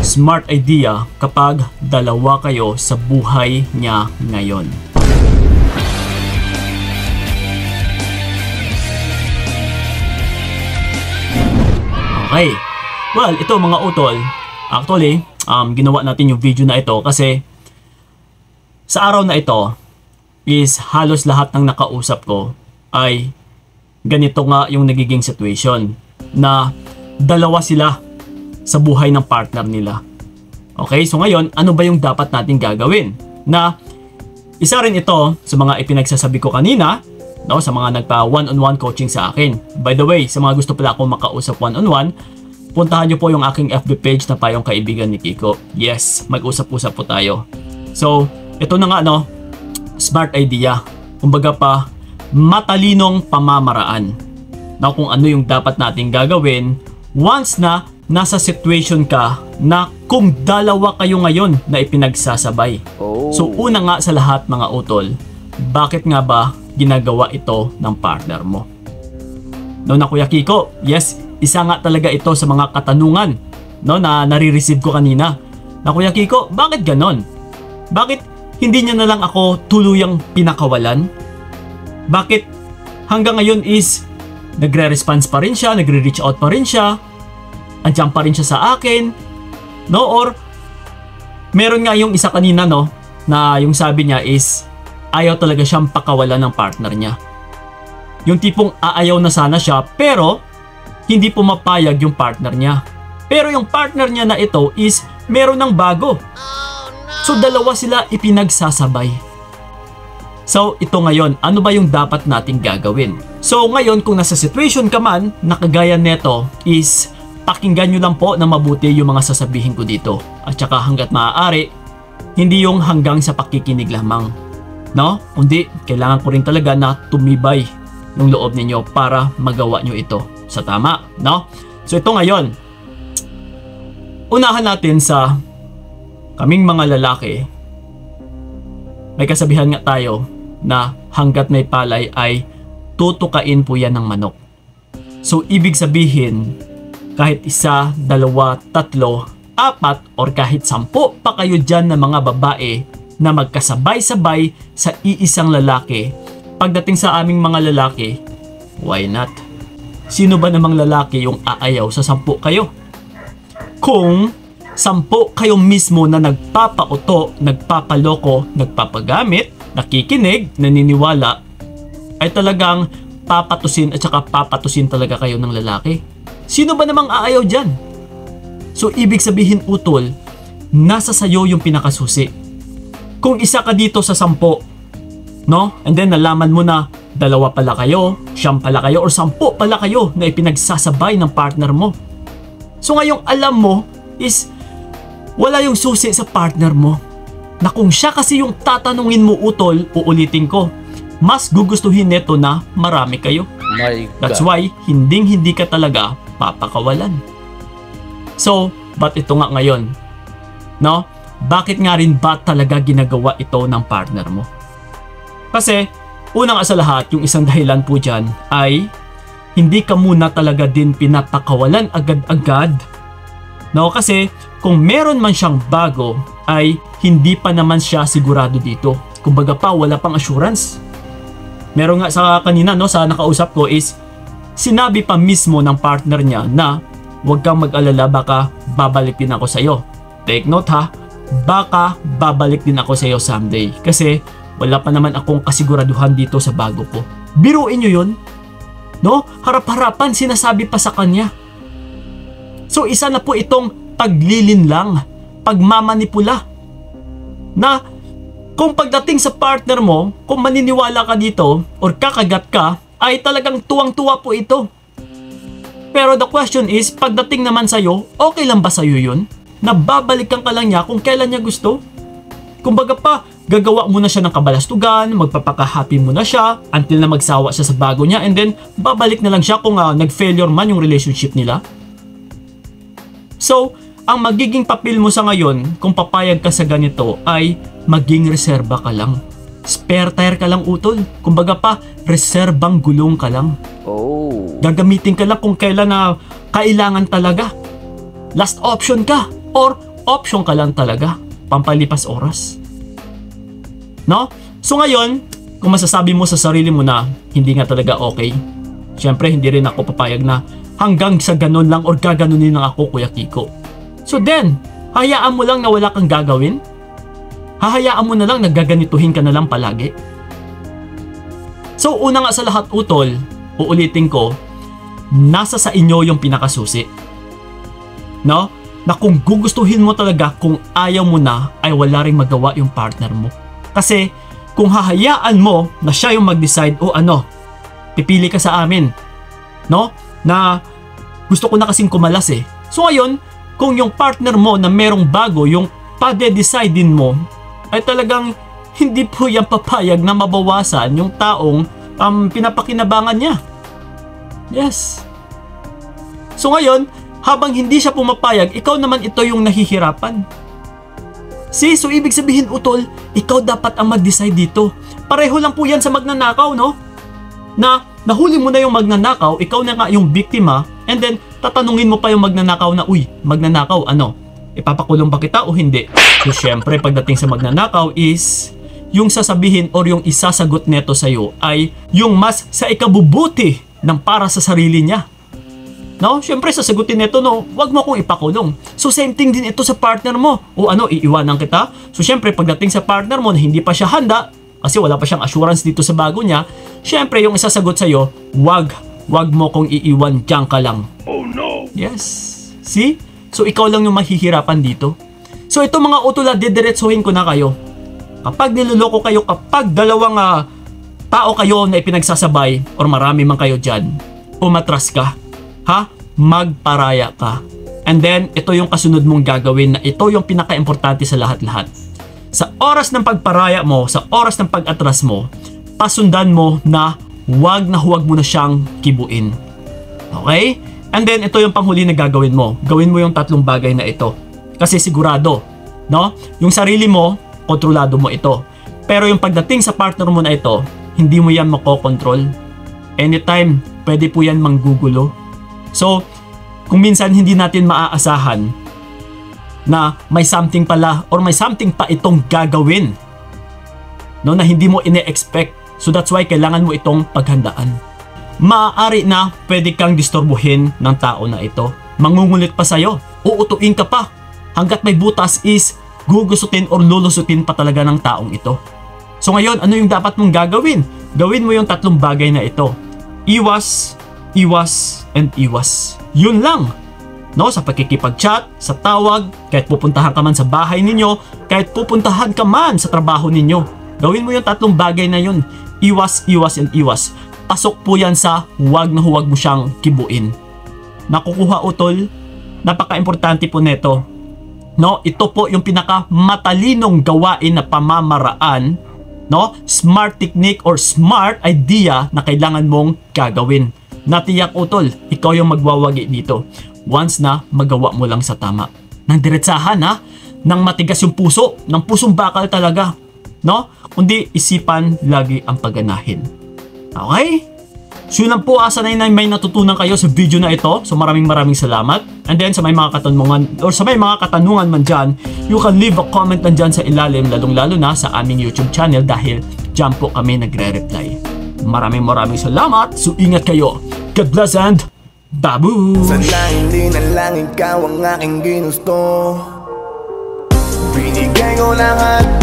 smart idea kapag dalawa kayo sa buhay niya ngayon. Okay. Well, ito mga utol, actually, ginawa natin yung video na ito kasi sa araw na ito is halos lahat ng nakausap ko ay ganito nga yung nagiging situation na dalawa sila sa buhay ng partner nila. Okay, so ngayon, ano ba yung dapat natin gagawin? Na isa rin ito sa mga ipinagsasabi ko kanina, no, sa mga nagpa one-on-one coaching sa akin. By the way, sa mga gusto pala akong makausap one-on-one, puntahan nyo po yung aking FB page na Payong Kaibigan ni Kiko. Yes, mag-usap-usap po tayo. So, ito na nga, no, smart idea. Kumbaga pa, matalinong pamamaraan na kung ano yung dapat nating gagawin once na nasa situation ka na kung dalawa kayo ngayon na ipinagsasabay. So, una nga sa lahat mga utol, bakit nga ba ginagawa ito ng partner mo? No, na Kuya Kiko, yes, isa nga talaga ito sa mga katanungan, no, na nare-receive ko kanina. Na Kuya Kiko, bakit ganon? Bakit hindi niya na lang ako tuluyang pinakawalan? Bakit hanggang ngayon is nagre-response pa rin siya, nagre-reach out pa rin siya, andiyan pa rin siya sa akin, no? Or meron nga yung isa kanina, no, na yung sabi niya is ayaw talaga siyang pakawalan ng partner niya. Yung tipong aayaw na sana siya pero hindi pumapayag yung partner niya. Pero yung partner niya na ito is meron ng bago. So dalawa sila ipinagsasabay. So ito ngayon, ano ba yung dapat nating gagawin? So ngayon kung nasa situation ka man na kagaya neto is pakinggan nyo lang po na mabuti yung mga sasabihin ko dito. At saka hanggat maaari, hindi yung hanggang sa pakikinig lamang. No? Kundi kailangan ko rin talaga na tumibay yung loob ninyo para magawa nyo ito sa tama, no? So ito ngayon, unahan natin sa kaming mga lalaki. May kasabihan nga tayo na hanggat may palay ay tutukain po yan ng manok. So ibig sabihin, kahit isa, dalawa, tatlo, apat, or kahit 10 pa kayo dyan na mga babae na magkasabay-sabay sa iisang lalaki, pagdating sa aming mga lalaki, why not? Sino ba namang lalaki yung aayaw sa 10 kayo? Kung 10 kayo mismo na nagpapauto, nagpapaloko, nagpapagamit, nakikinig, naniniwala, ay talagang papatusin at saka papatusin talaga kayo ng lalaki. Sino ba namang aayaw dyan? So ibig sabihin utol, nasa sayo yung pinakasusi. Kung isa ka dito sa 10, no? And then nalaman mo na 2 pala kayo, 9 pala kayo, or 10 pala kayo na ipinagsasabay ng partner mo. So ngayong alam mo is wala yung susi sa partner mo. Na kung siya kasi yung tatanungin mo utol, uulitin ko, mas gugustuhin neto na marami kayo. That's why hindi ka talaga papakawalan. So, but ito nga ngayon, no? Bakit nga rin ba talaga ginagawa ito ng partner mo? Kasi, una nga sa lahat, yung isang dahilan po dyan ay hindi ka muna talaga din pinapakawalan agad-agad. No? Kasi, kung meron man siyang bago, ay hindi pa naman siya sigurado dito. Kumbaga pa, wala pang assurance. Meron nga sa kanina, no, sa nakausap ko is, sinabi pa mismo ng partner niya na huwag kang mag-alala, baka babalik din ako sa'yo. Take note ha, baka babalik din ako sa'yo someday. Kasi wala pa naman akong kasiguraduhan dito sa bago ko. Biruin nyo yun, no? Harap-harapan sinasabi pa sa kanya. So isa na po itong paglilinlang, pagmamanipula. Na kung pagdating sa partner mo, kung maniniwala ka dito or kakagat ka, ay talagang tuwang-tuwa po ito. Pero the question is, pagdating naman sa'yo, okay lang ba sa'yo yun? Nababalikan ka lang niya kung kailan niya gusto? Kumbaga pa, gagawa muna siya ng kabalastugan, magpapaka-happy muna siya until na magsawa siya sa bago niya, and then babalik na lang siya kung nag-failure man yung relationship nila. So, ang magiging papel mo sa ngayon kung papayag ka sa ganito ay maging reserba ka lang. Spare tire ka lang utol. Kumbaga pa, reserbang gulong ka lang. Gagamitin ka lang kung kailan na kailangan talaga. Last option ka. Or option ka lang talaga, pampalipas oras. No? So ngayon, kung masasabi mo sa sarili mo na hindi nga talaga okay, syempre hindi rin ako papayag na hanggang sa ganun lang or gaganunin lang ako, Kuya Kiko. So then, hayaan mo lang na wala kang gagawin? Hahayaan mo na lang na gaganituhin ka na lang palagi? So una nga sa lahat, utol, uulitin ko, nasa sa inyo yung pinakasusi. No? Na kung gugustuhin mo talaga, kung ayaw mo na, ay wala ring magawa yung partner mo. Kasi kung hahayaan mo na siya yung mag-decide, o ano, pipili ka sa amin, no? Na gusto ko na kasing kumalas eh. So ngayon, kung yung partner mo na merong bago, yung pade-decide din mo, ay talagang hindi po yan papayag na mabawasan yung taong pinapakinabangan niya. Yes. So ngayon, habang hindi siya pumapayag, ikaw naman ito yung nahihirapan. See, so ibig sabihin, utol, ikaw dapat ang mag-decide dito. Pareho lang po yan sa magnanakaw, no? Na nahuli mo na yung magnanakaw, ikaw na nga yung biktima, and then tatanungin mo pa yung magnanakaw na, uy, magnanakaw, ano? Ipapakulong ba kita o hindi? So syempre, pagdating sa magnanakaw is, yung sasabihin or yung isasagot neto sa'yo ay yung mas sa ikabubuti ng para sa sarili niya. No? Syempre, sasagutin nito, no, wag mo akong ipakulong. So, same thing din ito sa partner mo. O ano, iiwanan kita? So, syempre, pagdating sa partner mo na hindi pa siya handa, kasi wala pa siyang assurance dito sa bago niya, syempre, yung isasagot sa'yo, wag mo kong iiwan, diyan ka lang. Oh no! Yes. See? So, ikaw lang yung mahihirapan dito. So, ito mga utula, didiretsuhin ko na kayo. Kapag niloloko kayo, kapag dalawang tao kayo na ipinagsasabay, or marami man kayo dyan, umatras ka. Ha? Magparaya ka. And then, ito yung kasunod mong gagawin na ito yung pinaka-importante sa lahat-lahat. Sa oras ng pagparaya mo, sa oras ng pag-atras mo, pasundan mo na huwag mo na siyang kibuin. Okay? And then, ito yung panghuli na gagawin mo. Gawin mo yung tatlong bagay na ito. Kasi sigurado, no? Yung sarili mo, kontrolado mo ito. Pero yung pagdating sa partner mo na ito, hindi mo yan makokontrol. Anytime, pwede po yan manggugulo. So, kung minsan hindi natin maaasahan na may something pala or may something pa itong gagawin, no, na hindi mo ine-expect. So that's why kailangan mo itong paghandaan. Maaari na pwede kang disturbuhin ng tao na ito. Mangungulit pa sa'yo. Uutuin ka pa. Hanggat may butas is gugusutin or lulusutin pa talaga ng taong ito. So ngayon, ano yung dapat mong gagawin? Gawin mo yung tatlong bagay na ito. Iwas, and iwas. Yun lang. No, sa pagkikipag-chat, sa tawag, kahit pupuntahan ka man sa bahay ninyo, kahit pupuntahan ka man sa trabaho ninyo. Gawin mo yung tatlong bagay na yun. Iwas, and iwas. Pasok po yan sa huwag mo siyang kibuin. Nakukuha, utol, napaka-importante po neto. No, ito po yung pinaka matalinong gawain na pamamaraan, no? Smart technique or smart idea na kailangan mong gagawin. Natiyak, utol, ikaw yung magwawagi dito. Once na magawa mo lang sa tama. Nang diretsahan, ha? Nang matigas yung puso, ng pusong bakal talaga. No? Kundi isipan lagi ang pagganahin. Okay? So yun lang po, sanay na may natutunan kayo sa video na ito. So maraming salamat. And then sa may mga katanungan or sa may mga katanungan man dyan, you can leave a comment man dyan sa ilalim, lalong-lalo na sa aming YouTube channel dahil dyan po kami nagre-reply. Maraming salamat. So ingat kayo. God bless and babu! Sana hindi na lang ikaw ang aking ginusto. Binigay ko lahat.